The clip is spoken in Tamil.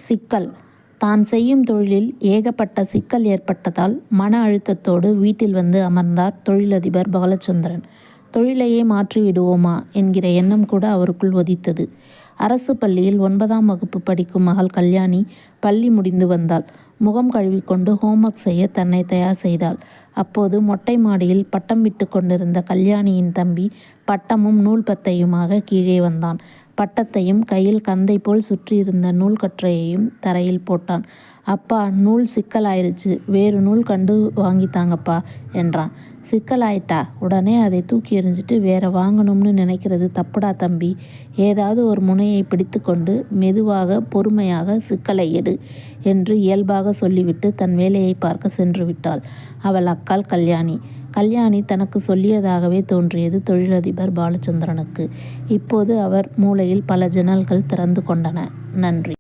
சிக்கல். தான் செய்யும் தொழிலில் ஏகப்பட்ட சிக்கல் ஏற்பட்டதால் மன அழுத்தத்தோடு வீட்டில் வந்து அமர்ந்தார் தொழிலதிபர் பாலச்சந்திரன். தொழிலையே மாற்றிவிடுவோமா என்கிற எண்ணம் கூட அவருக்குள் உதித்தது. அரசு பள்ளியில் 9ஆம் வகுப்பு படிக்கும் மகள் கல்யாணி பள்ளி முடிந்து வந்தாள். முகம் கழுவிக்கொண்டு ஹோம்ஒர்க் செய்ய தன்னை தயார் செய்தாள். அப்போது மொட்டை மாடியில் பட்டம் விட்டு கொண்டிருந்த கல்யாணியின் தம்பி பட்டமும் நூல் பத்தையுமாக கீழே வந்தான். பட்டத்தையும் கையில் கந்தை போல் சுற்றியிருந்த நூல் கற்றையையும் தரையில் போட்டான். அப்பா, நூல் சிக்கலாயிருச்சு, வேறு நூல் கண்டு வாங்கித்தாங்கப்பா என்றான். சிக்கலாயிட்டா? உடனே அதை தூக்கி எறிஞ்சிட்டு வேற வாங்கணும்னு நினைக்கிறது தப்புடா தம்பி. ஏதாவது ஒரு முனையை பிடித்து கொண்டு மெதுவாக பொறுமையாக சிக்கலை எடு என்று இயல்பாக சொல்லிவிட்டு தன் வேலையை பார்க்க சென்று விட்டாள் அவள் அக்காள் கல்யாணி. கல்யாணி தனக்கு சொல்லியதாகவே தோன்றியது தொழிலதிபர் பாலச்சந்திரனுக்கு. இப்போது அவர் மூளையில் பல ஜன்னல்கள் திறந்து கொண்டன. நன்றி.